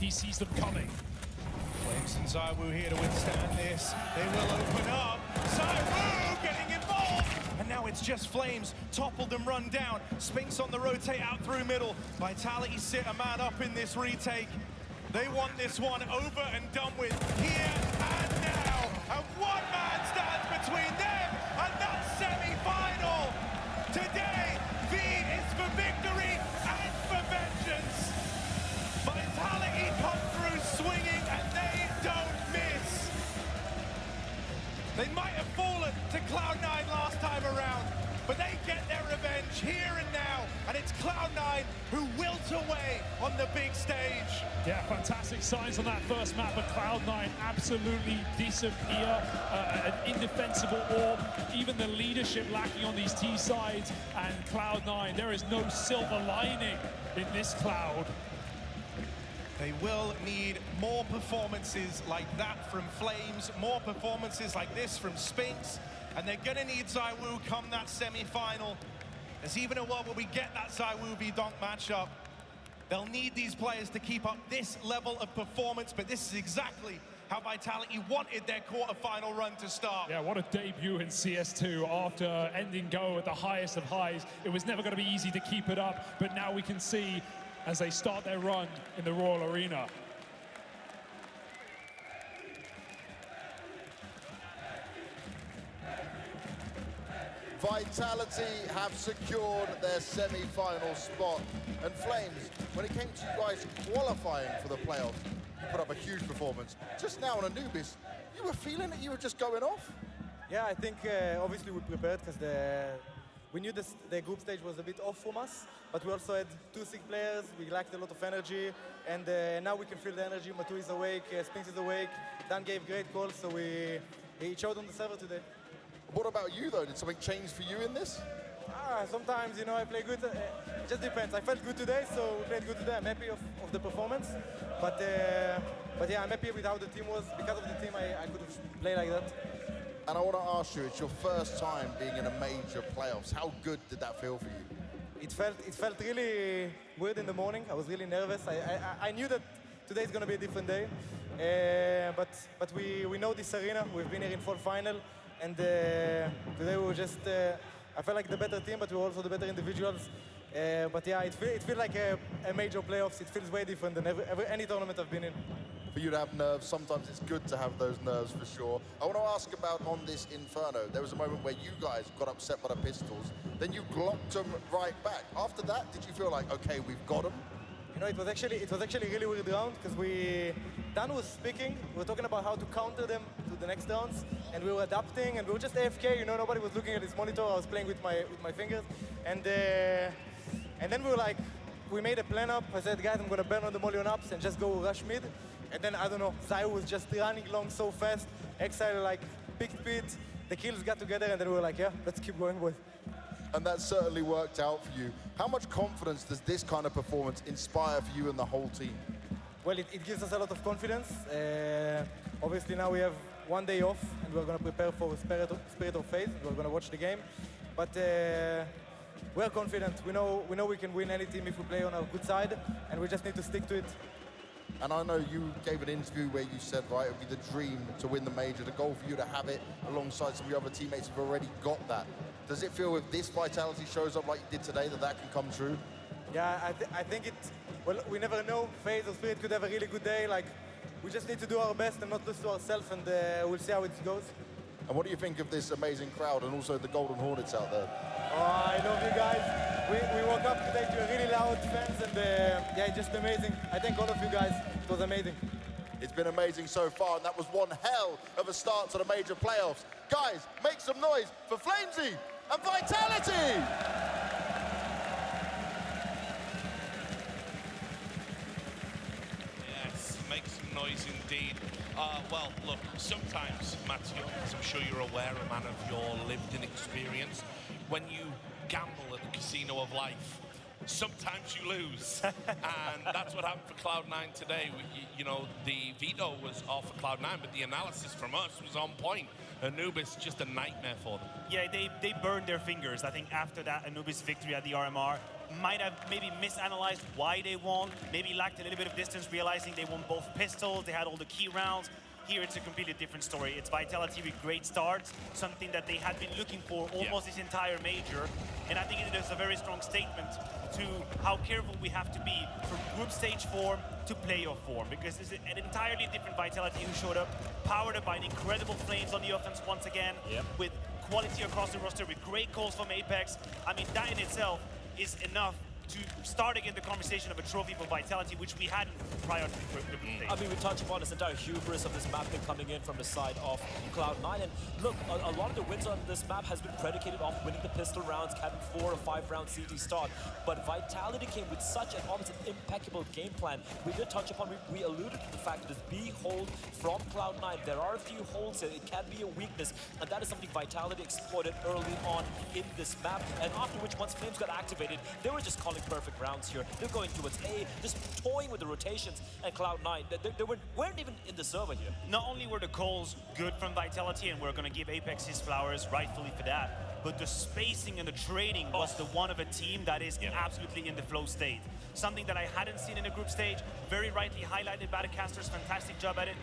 He sees them coming. Flames and ZywOo here to withstand this. They will open up. ZywOo getting involved! And now it's just Flames, toppled and run down. Spinks on the rotate out through middle. Vitality sit a man up in this retake. They want this one over and done with here and now. And one man stands between them and that semi-final. Today, V is for victory and for vengeance. Vitality come through swinging and they don't miss. They might have fallen to Cloud9 last time around, but they get their revenge here and now, and it's Cloud9 who wilt away on the big stage. Yeah, fantastic signs on that first map, but Cloud9 absolutely disappear, an indefensible orb, even the leadership lacking on these T sides, and Cloud9, there is no silver lining in this Cloud. They will need more performances like that from Flames, more performances like this from Spinks, and they're gonna need ZywOo come that semi-final. There's even a world where we get that ZywOo v Donk matchup. They'll need these players to keep up this level of performance, but this is exactly how Vitality wanted their quarterfinal run to start. Yeah, what a debut in CS2 after ending Go at the highest of highs. It was never gonna be easy to keep it up, but now we can see as they start their run in the Royal Arena. Vitality have secured their semi-final spot. And Flames, when it came to you guys qualifying for the playoffs, you put up a huge performance. Just now on Anubis, you were feeling that you were just going off? Yeah, I think obviously we prepared because we knew the group stage was a bit off from us, but we also had 2 sick players, we lacked a lot of energy, and now we can feel the energy. Matu is awake, Spinks is awake, Dan gave great calls, so he showed on the server today. What about you though? Did something change for you in this? Sometimes, you know, I play good, it just depends. I felt good today, so we played good today. I'm happy of the performance, but yeah, I'm happy with how the team was. Because of the team, I could have played like that. And I want to ask you, it's your first time being in a major playoffs. How good did that feel for you? It felt really weird in the morning. I was really nervous. I knew that today is going to be a different day. But we know this arena. We've been here in fall final. And today we were just, I felt like the better team, but we were also the better individuals. But yeah, it feels like a major playoffs. It feels way different than any tournament I've been in. For you to have nerves, sometimes it's good to have those nerves for sure. I want to ask about on this Inferno. There was a moment where you guys got upset by the pistols, then you glocked them right back. After that, did you feel like, okay, we've got them? You know, it was actually a really weird round because Dan was speaking. We were talking about how to counter them to the next rounds, and we were adapting, and we were just AFK. You know, nobody was looking at his monitor. I was playing with my fingers, and then we were like, we made a plan up. I said, guys, I'm gonna burn on the molly on ups and just go rush mid. And then, I don't know, ZywOo was just running along so fast. Exile, like, picked pit. The kills got together, and then we were like, yeah, let's keep going, boys. And that certainly worked out for you. How much confidence does this kind of performance inspire for you and the whole team? Well, it gives us a lot of confidence. Obviously, now we have 1 day off, and we're going to prepare for Spirit of Phase. We're going to watch the game. But we're confident. We know we can win any team if we play on our good side, and we just need to stick to it. And I know you gave an interview where you said, right, it would be the dream to win the major, the goal for you to have it alongside some of your other teammates who've already got that. Does it feel if this Vitality shows up like you did today that can come true? Yeah, I think it, well, we never know. FaZe or Spirit could have a really good day. Like, we just need to do our best and not lose to ourselves, and we'll see how it goes. And what do you think of this amazing crowd and also the Golden Hornets out there? Oh, I love you guys. We woke up today to a really loud fans, and yeah, just amazing. I thank all of you guys. It was amazing. It's been amazing so far, and that was one hell of a start to the major playoffs. Guys, make some noise for Flamesy and Vitality! Yes, make some noise indeed. Well, look, sometimes, Matthew, as I'm sure you're aware, a man of your lived-in experience, when you gamble at the casino of life, sometimes you lose. And that's what happened for Cloud9 today. You know, the veto was off for Cloud9, but the analysis from us was on point. Anubis, just a nightmare for them. Yeah, they burned their fingers. I think after that Anubis victory at the RMR, might have maybe misanalyzed why they won, maybe lacked a little bit of distance, realizing they won both pistols, they had all the key rounds. Here it's a completely different story. It's Vitality with great starts, something that they had been looking for almost this entire major. And I think it is a very strong statement to how careful we have to be from group stage form to playoff form, because it's an entirely different Vitality who showed up, powered up by an incredible Flames on the offense once again, with quality across the roster, with great calls from Apex. I mean, that in itself is enough to start again the conversation of a trophy for Vitality, which we hadn't prior to the group stage. I mean, we touched upon this entire hubris of this map been coming in from the side of Cloud9. And look, a lot of the wins on this map has been predicated off winning the pistol rounds, having 4 or 5 round CT start. But Vitality came with such an almost an impeccable game plan. We did touch upon, we alluded to the fact that this B hold from Cloud9, there are a few holds here, it can be a weakness. And that is something Vitality exploited early on in this map. And after which, once Flames got activated, they were just calling perfect rounds here. They're going towards A, just toying with the rotations, and Cloud9, they weren't even in the server here. Not only were the calls good from Vitality, and we're going to give Apex his flowers rightfully for that, but the spacing and the trading was the one of a team that is absolutely in the flow state. Something that I hadn't seen in the group stage, very rightly highlighted by the casters, fantastic job at it.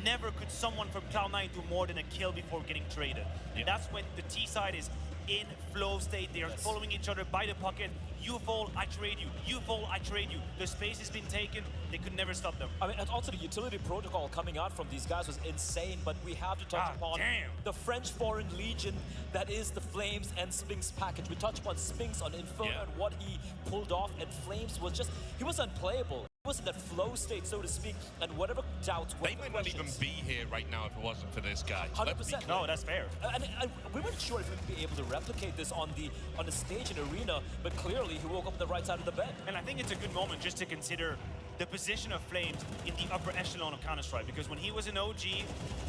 Never could someone from Cloud9 do more than a kill before getting traded. That's when the T side is in flow state. They are following each other by the pocket. You fall, I trade you. You fall, I trade you. The space has been taken. They could never stop them. I mean, and also the utility protocol coming out from these guys was insane, but we have to touch upon the French Foreign Legion that is the Flames and Spinks package. We touched upon Spinks on Inferno and what he pulled off, and Flames was just, he was unplayable. He was in that flow state, so to speak, and whatever doubts, they might not even be here right now if it wasn't for this guy. 100%. No, that's fair. And we weren't sure if we'd be able to replicate this on the stage and arena, but clearly he woke up on the right side of the bed. And I think it's a good moment just to consider the position of Flames in the upper echelon of Counter-Strike, because when he was an OG,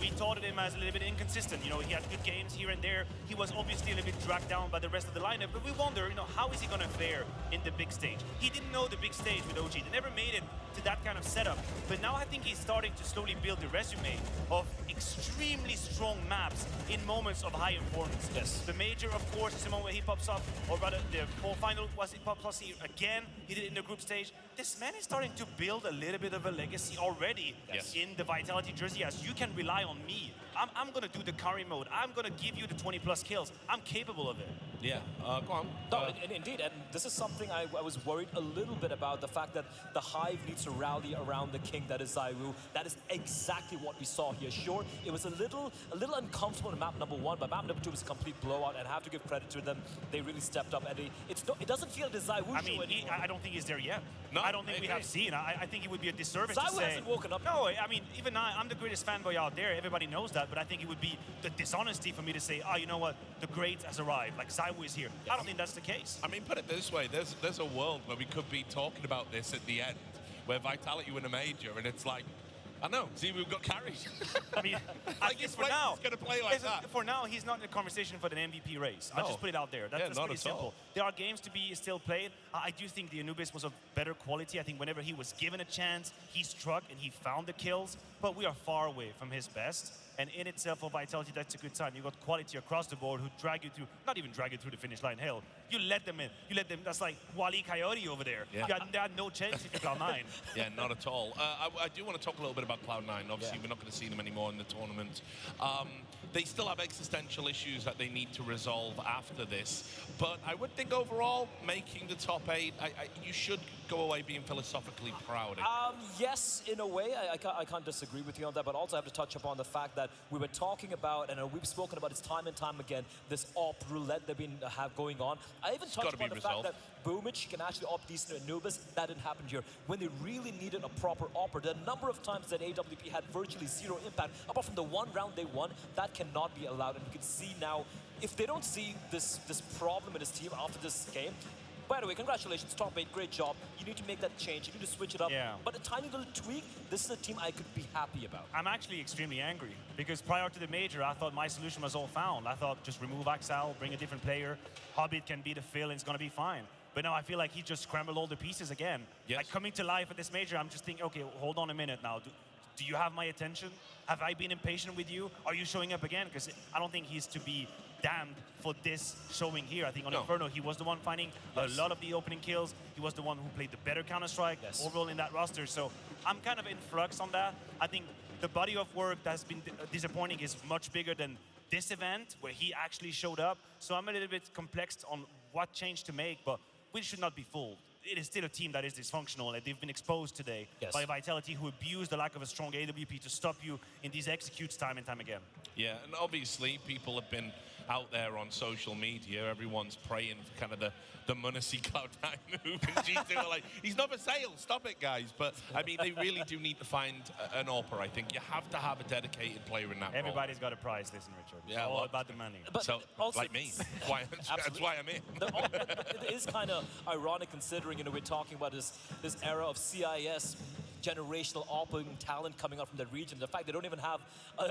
we thought of him as a little bit inconsistent. You know, he had good games here and there. He was obviously a little bit dragged down by the rest of the lineup, but we wonder, you know, how is he going to fare in the big stage? He didn't know the big stage with OG. They never made it to that kind of setup. But now I think he's starting to slowly build the resume of extremely strong maps in moments of high importance. Yes. The major, of course, is the moment where he pops up, or rather the quarterfinal was he pops up again. He did it in the group stage. This man is starting to build a little bit of a legacy already in the Vitality jersey, as you can rely on me. I'm going to do the carry mode. I'm going to give you the 20+ kills. I'm capable of it. Yeah, go on. No, indeed, and this is something I was worried a little bit about, the fact that the Hive needs to rally around the king that is Zaiwu. That is exactly what we saw here. Sure, it was a little uncomfortable in map number 1, but map number 2 was a complete blowout, and I have to give credit to them. They really stepped up, and it doesn't feel the Zaiwu I mean, show anymore. I don't think he's there yet. No, I don't think we have seen. I think it would be a disservice Zaiwu to say. hasn't woken up. No, I mean, even I'm the greatest fanboy out there. Everybody knows that, but I think it would be the dishonesty for me to say, oh, you know what, the great has arrived. Like, Zaiwu is here. I don't think that's the case. I mean, put it this way, there's a world where we could be talking about this at the end, where Vitality win a major, and it's like, I know, see, we've got carried. I mean, like, I guess for now, he's going to play like that. For now, he's not in the conversation for the MVP race. No. I'll just put it out there. That's not pretty at simple. all. There are games to be still played. I do think the Anubis was of better quality. I think whenever he was given a chance, he struck and he found the kills. But we are far away from his best. And in itself, for Vitality, that's a good sign. You got quality across the board who drag you through, not even drag you through the finish line. Hell, you let them in. You let them, that's like Wally Coyote over there. Yeah. They had no chance if you're Cloud9. Yeah, not at all. I do want to talk a little bit about Cloud9. Obviously, we're not going to see them anymore in the tournament. They still have existential issues that they need to resolve after this. But I would think overall, making the top 8, you should go away being philosophically proud. Yes, in a way, I can't disagree with you on that, but also I have to touch upon the fact that we were talking about, and we've spoken about this time and time again, this op roulette they've been going on. I even touched upon the fact that Boomich can actually op decent Anubis. That didn't happen here. When they really needed a proper opper, the number of times that AWP had virtually zero impact, apart from the one round they won, that cannot be allowed. And you can see now, if they don't see this problem in this team after this game, by the way, congratulations, top 8, great job. You need to make that change. You need to switch it up. Yeah. But a tiny little tweak, this is a team I could be happy about. I'm actually extremely angry because prior to the major, I thought my solution was all found. I thought just remove Axel, bring a different player. Hobbit can be the fill and it's going to be fine. But now I feel like he just scrambled all the pieces again. Yes. Like coming to life at this major, I'm just thinking, okay, hold on a minute now. do you have my attention? Have I been impatient with you? Are you showing up again? Because I don't think he's to be damned for this showing here. I think on Inferno, he was the one finding a lot of the opening kills. He was the one who played the better Counter-Strike overall in that roster. So I'm kind of in flux on that. I think the body of work that has been disappointing is much bigger than this event, where he actually showed up. So I'm a little bit complex on what change to make, but we should not be fooled. It is still a team that is dysfunctional, and they've been exposed today by Vitality, who abused the lack of a strong AWP to stop you in these executes time and time again. Yeah, and obviously people have been out there on social media. Everyone's praying for kind of the Munacy Cloud9 move, and G2 are like, he's not for sale, stop it, guys. But, I mean, they really do need to find an AWPer, I think. You have to have a dedicated player in that Everybody's role. got a price, listen, Richard. It's Yeah, all well, about the money. But so, also, like me. That's why I'm in. It is kind of ironic considering, you know, we're talking about this era of CIS generational AWPer talent coming out from that region. The fact they don't even have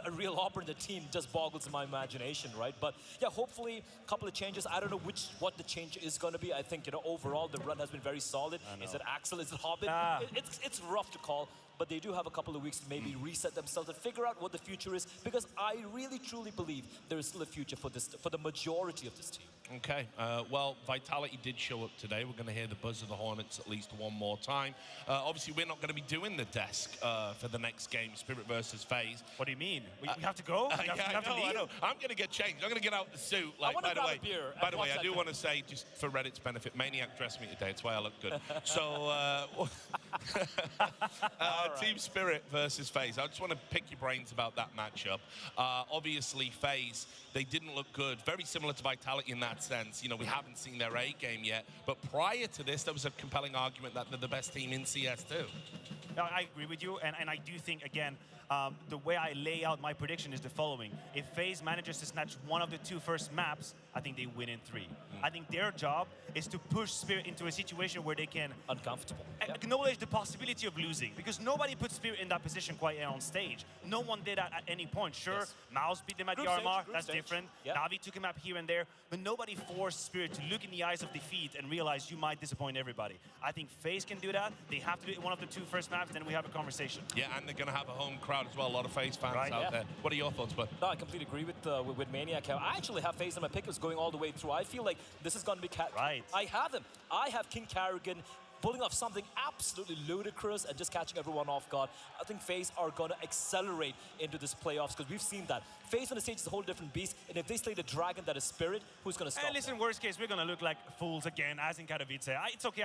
a real AWPer in the team just boggles my imagination, right? But yeah, hopefully a couple of changes. I don't know what the change is going to be. I think, you know, overall the run has been very solid. Is it Axel? Is it Hobbit? It's rough to call, but they do have a couple of weeks to maybe reset themselves and figure out what the future is, because I really truly believe there is still a future for the majority of this team. Okay, well, Vitality did show up today. We're going to hear the buzz of the Hornets at least one more time. Obviously, we're not going to be doing the desk for the next game, Spirit versus FaZe. What do you mean? We have to go? You have to leave? I know. I'm going to get changed. I'm going to get out the suit. Like, by the way, I do want to say, just for Reddit's benefit, Maniac dressed me today. That's why I look good. So, Team Spirit versus FaZe. I just want to pick your brains about that matchup. Obviously, FaZe, they didn't look good. Very similar to Vitality in that sense. You know, we haven't seen their A game yet, but prior to this, there was a compelling argument that they're the best team in CS too. No, I agree with you, and I do think, again, the way I lay out my prediction is the following. If FaZe manages to snatch one of the two first maps, I think they win in 3. I think their job is to push Spirit into a situation where they can Uncomfortable. acknowledge the possibility of losing, because nobody put Spirit in that position quite yet on stage. No one did that at any point. Sure, Mouse beat them at the RMR, that's different. Navi took him up here and there, but nobody forced Spirit to look in the eyes of defeat and realize you might disappoint everybody. I think FaZe can do that. They have to do it in one of the two first maps, then we have a conversation. Yeah, and they're going to have a home crowd as well. A lot of FaZe fans out there. What are your thoughts, bud? No, I completely agree with Maniac. I actually have FaZe in my pick is going all the way through. I feel like this is going to be I have them. I have King Karrigan pulling off something absolutely ludicrous and just catching everyone off guard. I think FaZe are going to accelerate into this playoffs, because we've seen that. FaZe on the stage is a whole different beast, and if they slay the dragon that is Spirit, who's going to stop listen, them? worst case, we're going to look like fools again, as in Katowice. It's okay.